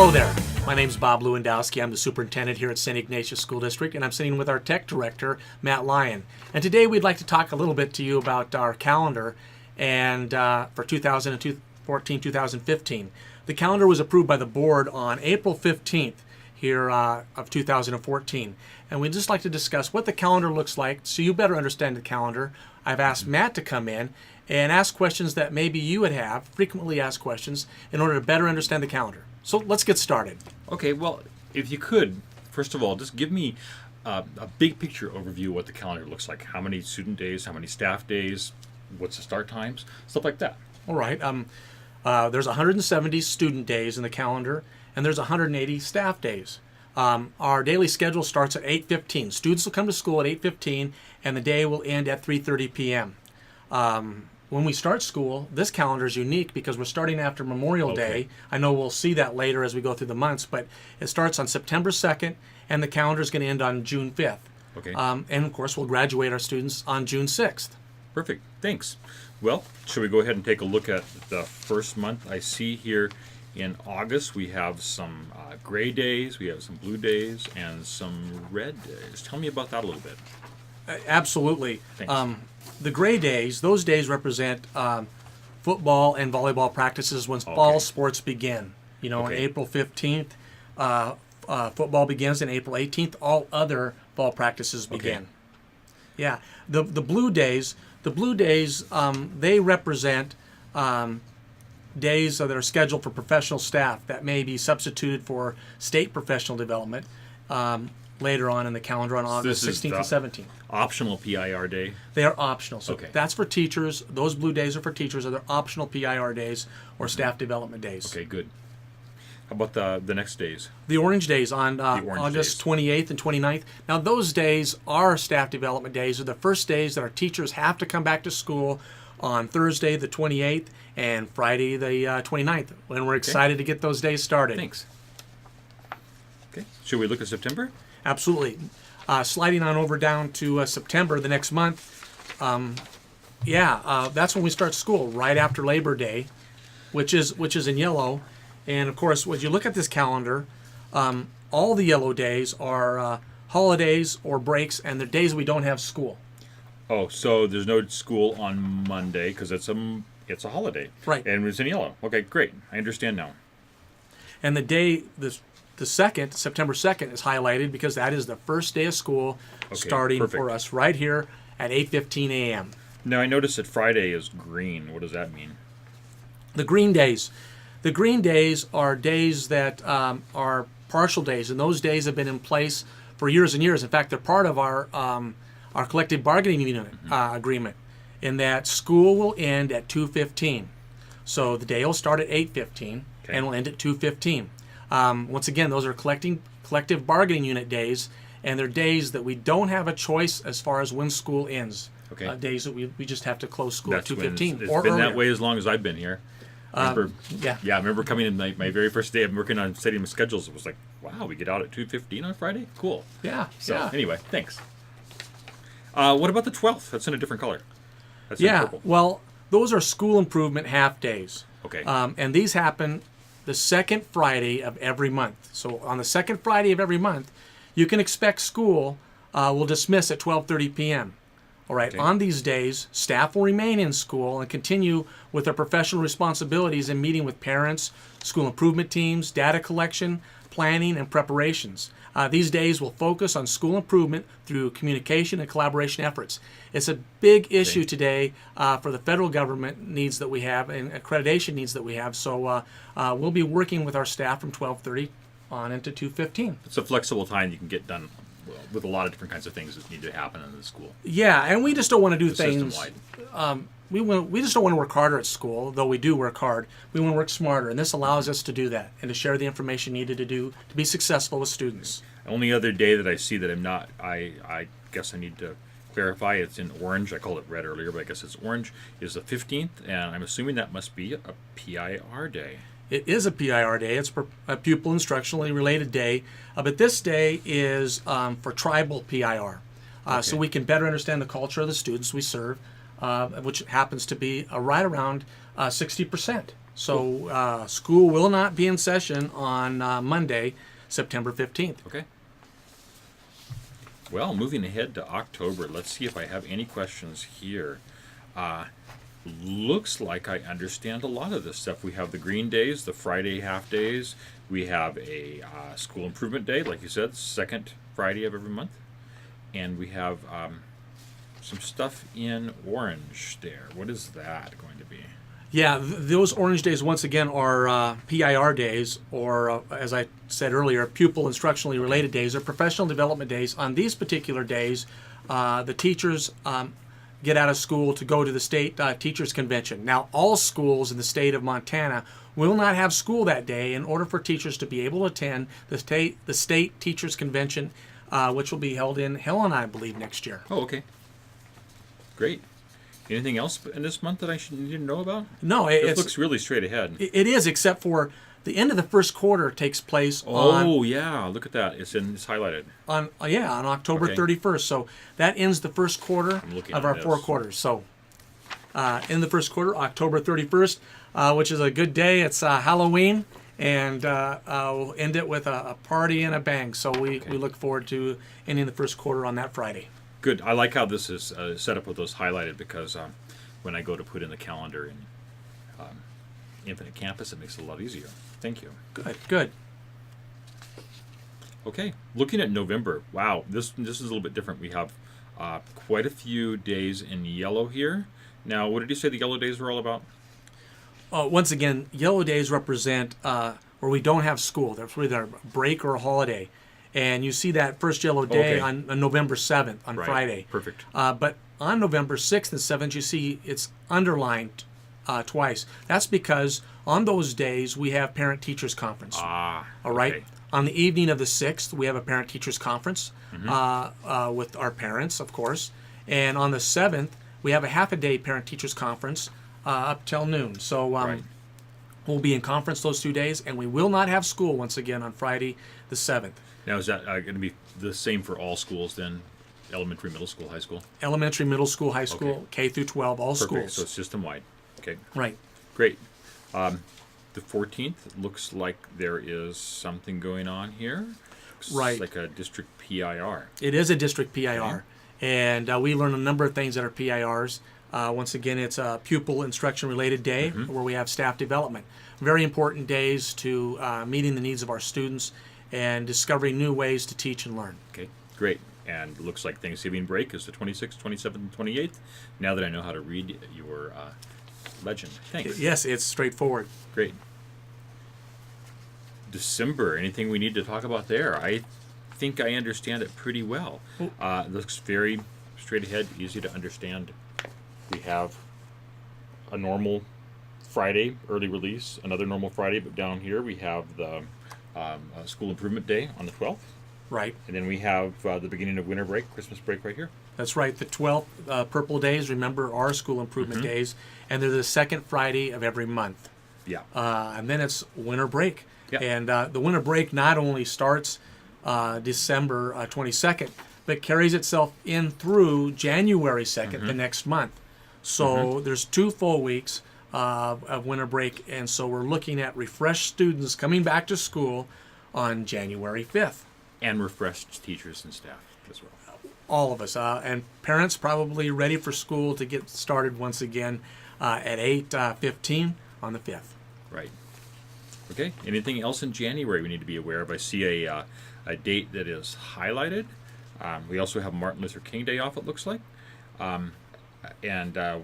Hello there. My name's Bob Lewandowski. I'm the superintendent here at St. Ignatius School District, and I'm sitting with our tech director, Matt Lyon. And today we'd like to talk a little bit to you about our calendar and for 2014-2015. The calendar was approved by the board on April 15th here of 2014. And we'd just like to discuss what the calendar looks like so you better understand the calendar. I've asked Matt to come in and ask questions that maybe you would have, frequently asked questions, in order to better understand the calendar. So let's get started. Okay, well, if you could, first of all, just give me a big picture overview of what the calendar looks like. How many student days, how many staff days, what's the start times, stuff like that. All right. There's 170 student days in the calendar, and there's 180 staff days. Our daily schedule starts at 8:15. Students will come to school at 8:15, and the day will end at 3:30 p.m. When we start school, this calendar is unique because we're starting after Memorial Day. I know we'll see that later as we go through the months, but it starts on September 2nd, and the calendar is going to end on June 5th. Okay. And of course, we'll graduate our students on June 6th. Perfect. Thanks. Well, should we go ahead and take a look at the first month? I see here in August we have some gray days, we have some blue days, and some red days. Tell me about that a little bit. Absolutely. Thanks. The gray days, those days represent football and volleyball practices when fall sports begin. You know, on April 15th, football begins, and April 18th, all other fall practices begin. Okay. Yeah. The blue days, they represent days that are scheduled for professional staff that may be substituted for state professional development later on in the calendar on August 16th and 17th. Optional PIR day. They are optional. So that's for teachers. Those blue days are for teachers. They're optional PIR days or staff development days. Okay, good. How about the next days? The orange days on August 28th and 29th. Now, those days are staff development days. They're the first days that our teachers have to come back to school on Thursday the 28th and Friday the 29th. And we're excited to get those days started. Thanks. Okay. Should we look at September? Absolutely. Sliding on over down to September, the next month. That's when we start school, right after Labor Day, which is in yellow. And of course, when you look at this calendar, all the yellow days are holidays or breaks, and they're days we don't have school. Oh, so there's no school on Monday because it's a holiday, right? And it's in yellow. Okay, great. I understand now. And the day the second, September 2nd, is highlighted because that is the first day of school starting for us right here at 8:15 a.m. Now I noticed that Friday is green. What does that mean? The green days are days that are partial days, and those days have been in place for years and years. In fact, they're part of our collective bargaining unit agreement, in that school will end at 2:15. So the day will start at 8:15 and will end at 2:15. Once again, those are collective bargaining unit days, and they're days that we don't have a choice as far as when school ends. Days that we just have to close school at 2:15 or earlier. Been that way as long as I've been here. I remember coming in my very first day of working on setting schedules. It was like, wow, we get out at 2:15 on Friday? Cool. Anyway, thanks. What about the 12th? That's in a different color. That's in purple. Well, those are school improvement half days. Okay. And these happen the second Friday of every month. So on the second Friday of every month, you can expect school will dismiss at 12:30 p.m. All right. On these days, staff will remain in school and continue with their professional responsibilities in meeting with parents, school improvement teams, data collection, planning, and preparations. These days will focus on school improvement through communication and collaboration efforts. It's a big issue today for the federal government needs that we have and accreditation needs that we have. So we'll be working with our staff from 12:30 on into 2:15. It's a flexible time you can get done with a lot of different kinds of things that need to happen in the school. Yeah, and we just don't want to do things. System-wide. We just don't want to work harder at school, though we do work hard. We want to work smarter, and this allows us to do that and to share the information needed to be successful with students. Only other day that I see that I'm not, I guess I need to clarify, it's in orange. I called it red earlier, but I guess it's orange, is the 15th, and I'm assuming that must be a PIR day. It is a PIR day. It's a pupil instructionally related day, but this day is for tribal PIR, so we can better understand the culture of the students we serve, which happens to be right around 60%. So school will not be in session on Monday, September 15th. Okay. Well, moving ahead to October, let's see if I have any questions here. Looks like I understand a lot of this stuff. We have the green days, the Friday half days. We have a school improvement day, like you said, second Friday of every month. And we have some stuff in orange there. What is that going to be? Yeah, those orange days, once again, are PIR days, or as I said earlier, pupil instructionally related days, or professional development days. On these particular days, the teachers get out of school to go to the state teachers convention. Now, all schools in the state of Montana will not have school that day in order for teachers to be able to attend the state teachers convention, which will be held in Helena, I believe, next year. Oh, okay. Great. Anything else in this month that I need to know about? No, it looks really straight ahead. It is, except for the end of the first quarter takes place Oh, yeah, look at that. It's highlighted. On October 31st. So that ends the first quarter of our 4 quarters. So in the first quarter, October 31st, which is a good day. It's Halloween, and we'll end it with a party and a bang. So we look forward to ending the first quarter on that Friday. Good. I like how this is set up with those highlighted, because when I go to put in the calendar in Infinite Campus, it makes it a lot easier. Thank you. Good. Okay. Looking at November, wow, this is a little bit different. We have quite a few days in yellow here. Now, what did you say the yellow days were all about? Once again, yellow days represent where we don't have school. They're either a break or a holiday. And you see that first yellow day on November 7th, on Friday. Perfect. But on November 6th and 7th, you see it's underlined twice. That's because on those days, we have parent-teachers conference. All right? Okay. On the evening of the 6th, we have a parent-teachers conference with our parents, of course. And on the 7th, we have a half-a-day parent-teachers conference up till noon. So we'll be in conference those 2 days, and we will not have school once again on Friday the 7th. Now, is that going to be the same for all schools then? Elementary, middle school, high school? Elementary, middle school, high school, K through 12, all schools. So it's system-wide. Okay. Right. Great. The 14th looks like there is something going on here. Looks like a district PIR. It is a district PIR. Okay. And we learn a number of things that are PIRs. Once again, it's a pupil instruction-related day where we have staff development. Very important days to meeting the needs of our students and discovering new ways to teach and learn. Okay, great. And it looks like Thanksgiving break is the 26th, 27th, and 28th. Now that I know how to read your legend. Thanks. Yes, it's straightforward. Great. December, anything we need to talk about there? I think I understand it pretty well. It looks very straight ahead, easy to understand. We have a normal Friday, early release, another normal Friday, but down here we have the School Improvement Day on the 12th. Right. And then we have the beginning of winter break, Christmas break right here. That's right. The 12th purple days, remember, are School Improvement Days, and they're the second Friday of every month. Yeah. And then it's winter break. Yeah. And the winter break not only starts December 22nd, but carries itself in through January 2nd, the next month. So there's 2 full weeks of winter break, and so we're looking at refreshed students coming back to school on January 5th. And refreshed teachers and staff as well. All of us. And parents probably ready for school to get started once again at 8:15 on the 5th. Right. Okay. Anything else in January we need to be aware of? I see a date that is highlighted. We also have Martin Luther King Day off, it looks like. And the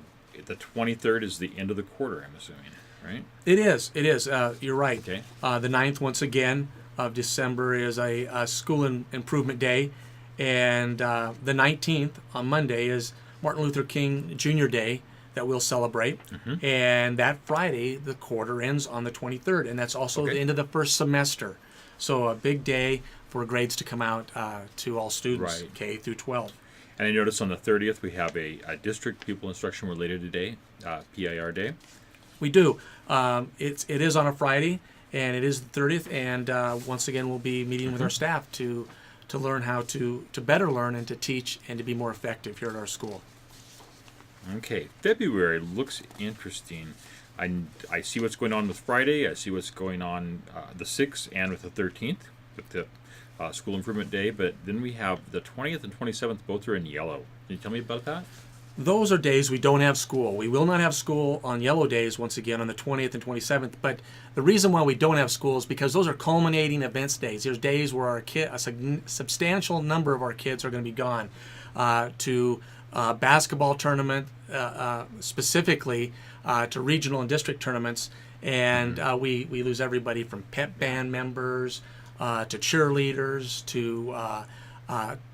23rd is the end of the quarter, I'm assuming, right? It is. It is. You're right. Okay. The 9th, once again, of December is a school improvement day. And the 19th, on Monday, is Martin Luther King Jr. Day that we'll celebrate. And that Friday, the quarter ends on the 23rd. And that's also the end of the first semester. So a big day for grades to come out to all students, K through 12. And I noticed on the 30th we have a district pupil instruction related day, PIR day. We do. It is on a Friday, and it is the 30th. And once again, we'll be meeting with our staff to learn how to better learn and to teach and to be more effective here at our school. Okay, February looks interesting. I see what's going on with Friday. I see what's going on the 6th and with the 13th with the school improvement day. But then we have the 20th and 27th. Both are in yellow. Can you tell me about that? Those are days we don't have school. We will not have school on yellow days, once again, on the 20th and 27th. But the reason why we don't have school is because those are culminating events days. There's days where a substantial number of our kids are going to be gone to basketball tournament, specifically to regional and district tournaments. And we lose everybody from pep band members to cheerleaders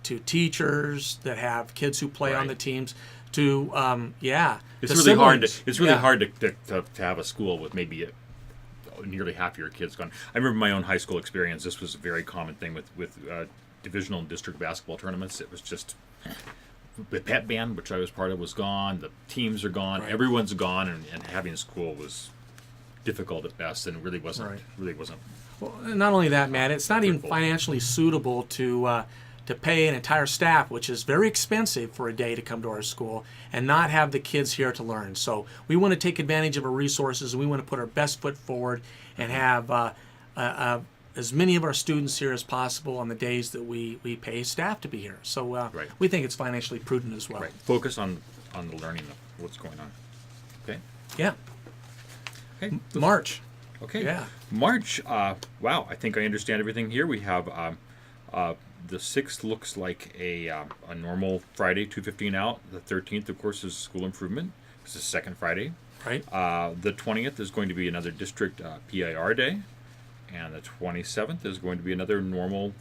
to teachers that have kids who play on the teams. It's really hard. It's really hard to have a school with maybe nearly half your kids gone. I remember my own high school experience. This was a very common thing with divisional and district basketball tournaments. It was just the pep band, which I was part of, was gone. The teams are gone. Right. Everyone's gone, and having school was difficult at best, and really wasn't. Well, not only that, Matt, it's not even financially suitable to pay an entire staff, which is very expensive for a day to come to our school, and not have the kids here to learn. So we want to take advantage of our resources, and we want to put our best foot forward and have as many of our students here as possible on the days that we pay staff to be here. So we think it's financially prudent as well. Right. Focus on the learning of what's going on. Okay. Yeah. Okay. March. Okay. Yeah. March. Wow. I think I understand everything here. We have the 6th looks like a normal Friday, 2:15 out. The 13th, of course, is school improvement. It's the second Friday. Right. The 20th is going to be another district PIR day. And the 27th is going to be another normal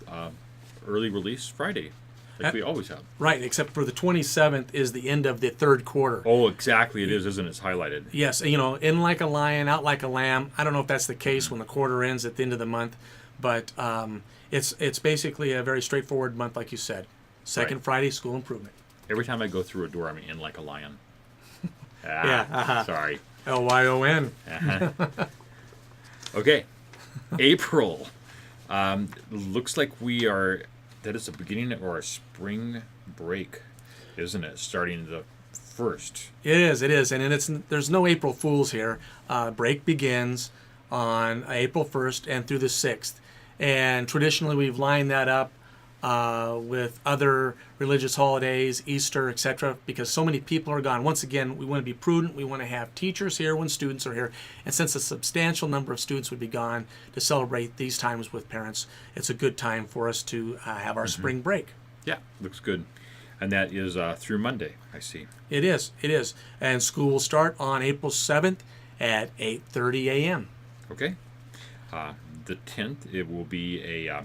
early release Friday, like we always have. Right, except for the 27th is the end of the third quarter. Oh, exactly. It is, isn't it? It's highlighted. Yes, in like a lion, out like a lamb. I don't know if that's the case when the quarter ends at the end of the month, but it's basically a very straightforward month, like you said. Second Friday, school improvement. Every time I go through a door, I'm in like a lion. Sorry. LYON. Okay. April. Looks like that is the beginning of our spring break, isn't it? Starting the 1st. It is. And there's no April Fools here. Break begins on April 1st and through the 6th. And traditionally we've lined that up with other religious holidays, Easter, etc., because so many people are gone. Once again, we want to be prudent. We want to have teachers here when students are here. And since a substantial number of students would be gone to celebrate these times with parents, it's a good time for us to have our spring break. Yeah, looks good. And that is through Monday, I see. It is. And school will start on April 7th at 8:30 a.m. Okay. The 10th, it will be a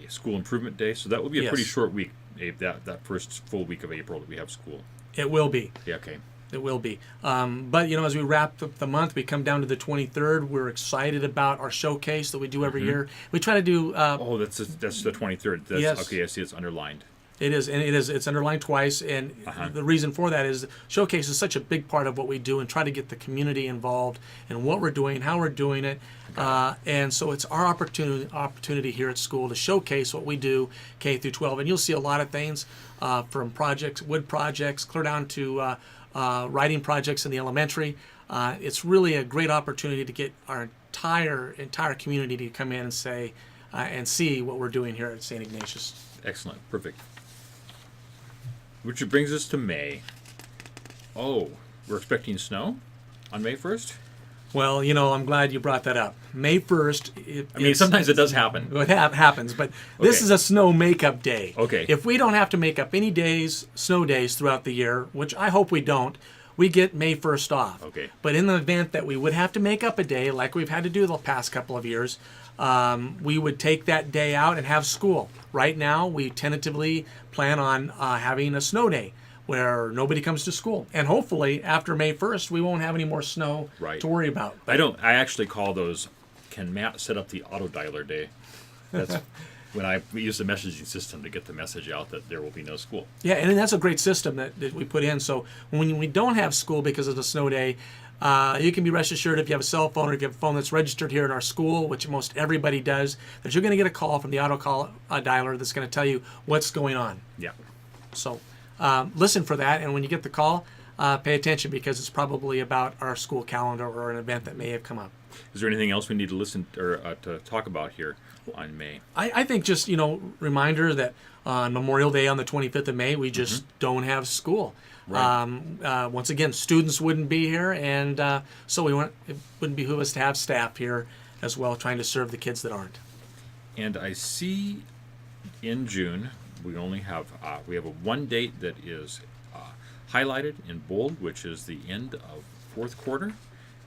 school improvement day, so that will be a pretty short week. That first full week of April that we have school. It will be. Yeah. Okay. It will be. But as we wrap up the month, we come down to the 23rd. We're excited about our showcase that we do every year. We try to do. That's the 23rd. Yes. Okay, I see. It's underlined. It is, and it's underlined twice, and the reason for that is Showcase is such a big part of what we do, and try to get the community involved in what we're doing, how we're doing it, and so it's our opportunity here at school to showcase what we do K through 12, and you'll see a lot of things from projects, wood projects, clear down to writing projects in the elementary. It's really a great opportunity to get our entire community to come in and say and see what we're doing here at St. Ignatius. Excellent, perfect. Which brings us to May. Oh, we're expecting snow on May 1st? Well, I'm glad you brought that up. May 1st. Sometimes it does happen. It happens, but this is a snow makeup day. Okay. If we don't have to make up any snow days throughout the year, which I hope we don't, we get May 1st off. Okay. But in the event that we would have to make up a day, like we've had to do the past couple of years, we would take that day out and have school. Right now, we tentatively plan on having a snow day where nobody comes to school. And hopefully, after May 1st, we won't have any more snow to worry about. I actually call those, can Matt set up the auto dialer day? That's when we use the messaging system to get the message out that there will be no school. Yeah, and that's a great system that we put in. So when we don't have school because of the snow day, you can be rest assured if you have a cell phone or if you have a phone that's registered here in our school, which most everybody does, that you're going to get a call from the auto call dialer that's going to tell you what's going on. Yeah. So listen for that, and when you get the call, pay attention because it's probably about our school calendar or an event that may have come up. Is there anything else we need to listen or to talk about here on May? I think just, reminder that on Memorial Day on the 25th of May, we just don't have school. Right. Once again, students wouldn't be here, and so it wouldn't behoove us to have staff here as well trying to serve the kids that aren't. And I see in June we only have we have one date that is highlighted in bold, which is the end of fourth quarter,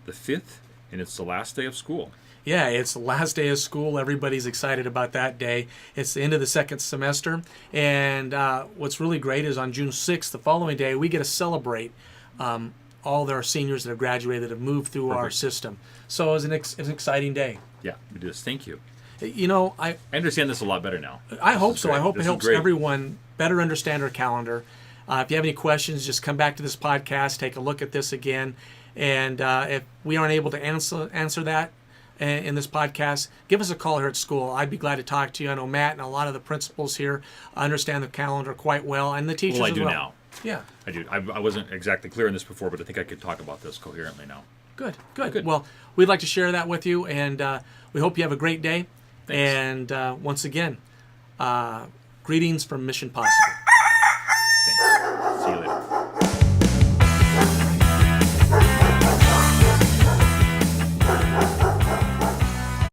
the 5th, and it's the last day of school. Yeah, it's the last day of school. Everybody's excited about that day. It's the end of the second semester. And what's really great is on June 6th, the following day, we get to celebrate all of our seniors that have graduated, that have moved through our system. So it was an exciting day. Yeah, it is. Thank you. I understand this a lot better now. I hope so. I hope it helps everyone better understand our calendar. If you have any questions, just come back to this podcast, take a look at this again. And if we aren't able to answer that in this podcast, give us a call here at school. I'd be glad to talk to you. I know Matt and a lot of the principals here understand the calendar quite well, and the teachers as well. I do now. Yeah. I do. I wasn't exactly clear on this before, but I think I could talk about this coherently now. Good. Well, we'd like to share that with you, and we hope you have a great day. Thanks. And once again, greetings from Mission Possible. Thanks. See you later.